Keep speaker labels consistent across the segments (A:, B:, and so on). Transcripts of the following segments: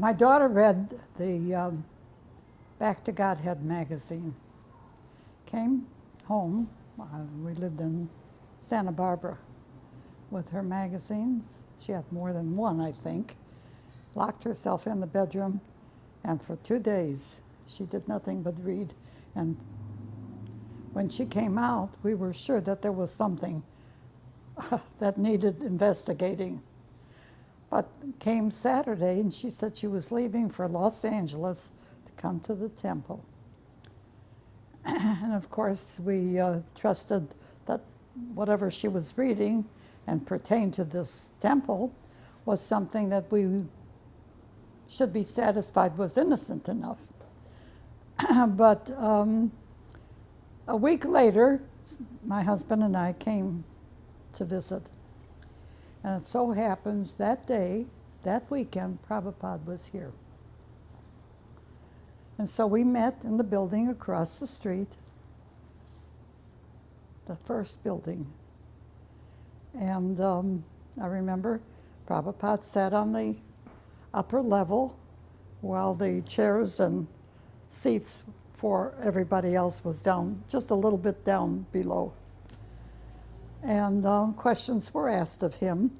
A: My daughter read the Back to Godhead magazine. Came home, we lived in Santa Barbara, with her magazines. She had more than one, I think. Locked herself in the bedroom, and for 2 days, she did nothing but read. And when she came out, we were sure that there was something that needed investigating. But came Saturday, and she said she was leaving for Los Angeles to come to the temple. And of course, we trusted that whatever she was reading and pertained to this temple was something that we should be satisfied was innocent enough. But a week later, my husband and I came to visit. And it so happens that day, that weekend, Prabhupada was here. And so we met in the building across the street, the first building. And I remember Prabhupada sat on the upper level while the chairs and seats for everybody else was down, just a little bit down below. And questions were asked of him.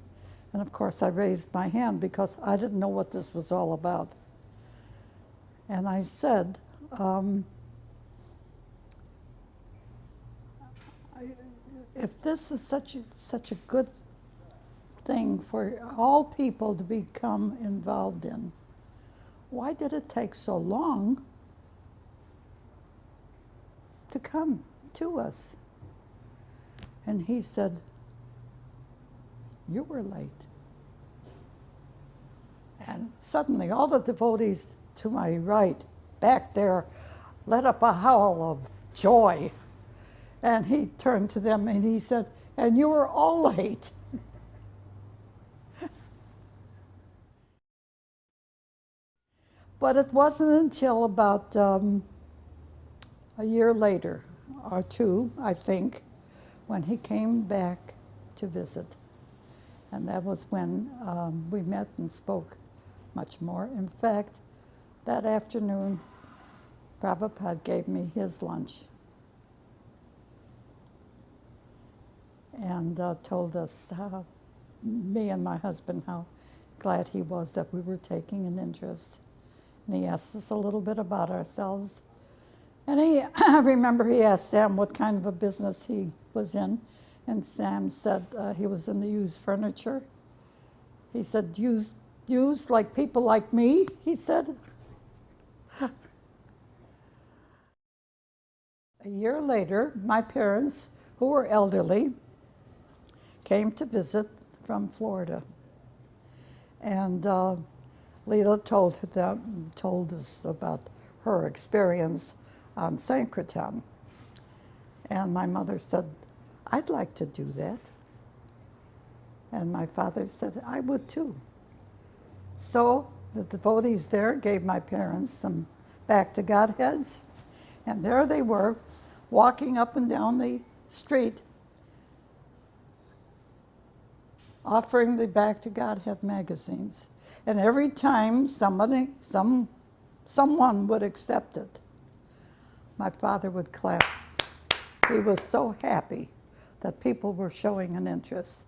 A: And of course, I raised my hand because I didn't know what this was all about. And I said, if this is such a good thing for all people to become involved in, why did it take so long to come to us? And he said, you were late. And suddenly all the devotees to my right, back there, let up a howl of joy. And he turned to them and he said, and you were all late. But it wasn't until about a year later, or two, I think, when he came back to visit. And that was when we met and spoke much more. In fact, that afternoon, Prabhupada gave me his lunch and told us, me and my husband, how glad he was that we were taking an interest. And he asked us a little bit about ourselves. And I remember he asked Sam what kind of a business he was in. And Sam said he was in the used furniture. He said, used like people like me, he said. A year later, my parents, who were elderly, came to visit from Florida. And Leela told us about her experience on Sankirtan. And my mother said, I'd like to do that. And my father said, I would too. So the devotees there gave my parents some Back to Godheads. And there they were, walking up and down the street, offering the Back to Godhead magazines. And every time someone would accept it, my father would clap. He was so happy that people were showing an interest.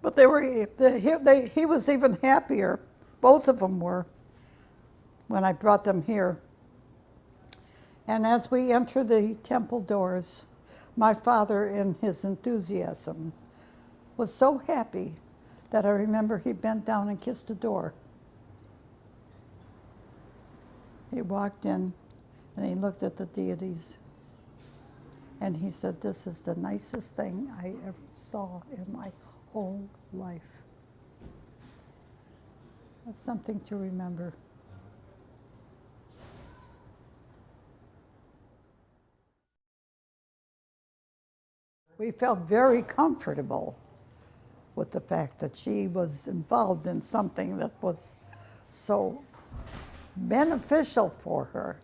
A: But he was even happier, both of them were, when I brought them here. And as we entered the temple doors, my father, in his enthusiasm, was so happy that I remember he bent down and kissed the door. He walked in and he looked at the deities. And he said, this is the nicest thing I ever saw in my whole life. That's something to remember. We felt very comfortable with the fact that she was involved in something that was so beneficial for her.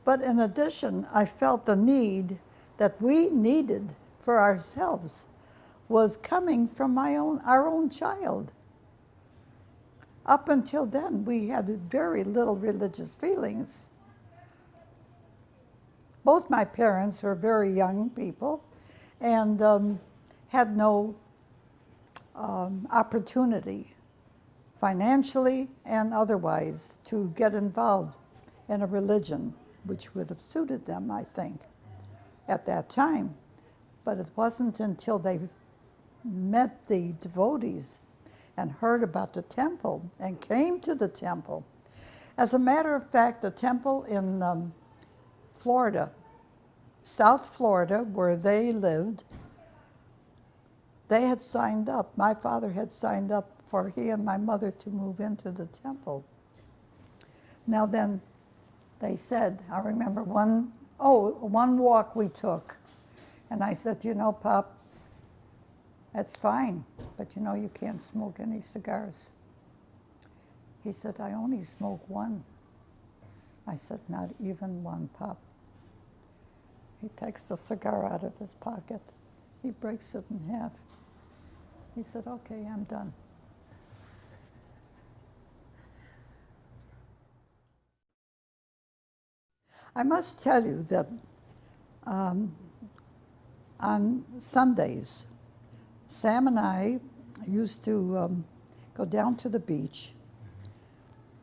A: But in addition, I felt the need that we needed for ourselves was coming from our own child. Up until then, we had very little religious feelings. Both my parents were very young people and had no opportunity, financially and otherwise, to get involved in a religion, which would have suited them, I think, at that time. But it wasn't until they met the devotees and heard about the temple and came to the temple. As a matter of fact, the temple in Florida, South Florida, where they lived, they had signed up. My father had signed up for he and my mother to move into the temple. Now then, they said, I remember one walk we took, and I said, you know, Pop, that's fine, but you know you can't smoke any cigars. He said, I only smoke one. I said, not even one, Pop. He takes the cigar out of his pocket. He breaks it in half. He said, okay, I'm done. I must tell you that on Sundays, Sam and I used to go down to the beach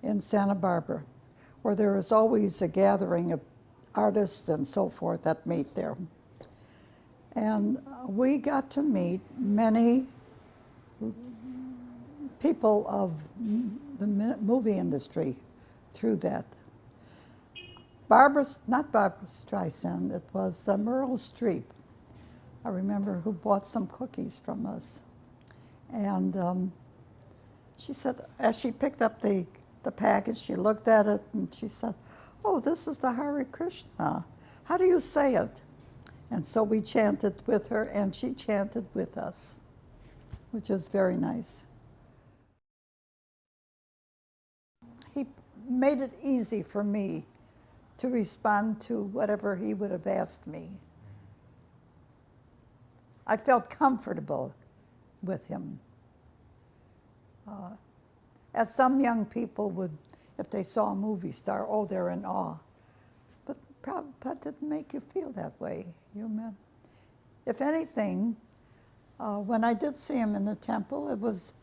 A: in Santa Barbara, where there is always a gathering of artists and so forth that meet there. And we got to meet many people of the movie industry through that. Not Barbara Streisand, it was Meryl Streep. I remember who bought some cookies from us. And she said, as she picked up the package, she looked at it and she said, oh, this is the Hare Krishna. How do you say it? And so we chanted with her and she chanted with us, which is very nice. He made it easy for me to respond to whatever he would have asked me. I felt comfortable with him. As some young people would, if they saw a movie star, oh, they're in awe. But Prabhupada didn't make you feel that way. If anything, when I did see him in the temple, it was,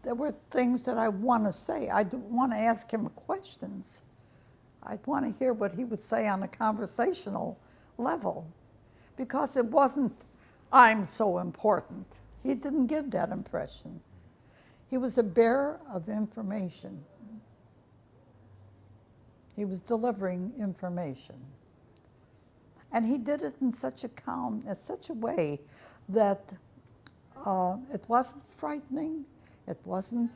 A: there were things that I want to say. I want to ask him questions. I'd want to hear what he would say on a conversational level, because it wasn't, I'm so important. He didn't give that impression. He was a bearer of information. He was delivering information. And he did it in such a way that it wasn't frightening, it wasn't,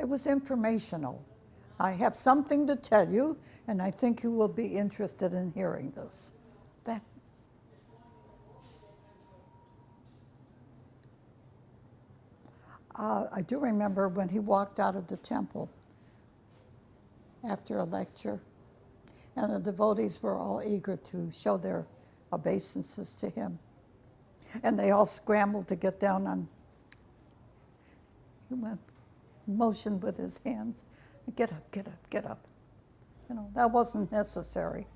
A: it was informational. I have something to tell you, and I think you will be interested in hearing this. I do remember when he walked out of the temple after a lecture, and the devotees were all eager to show their obeisances to him. And they all scrambled to get down on, he went, motioned with his hands, get up, get up, get up. You know, that wasn't necessary.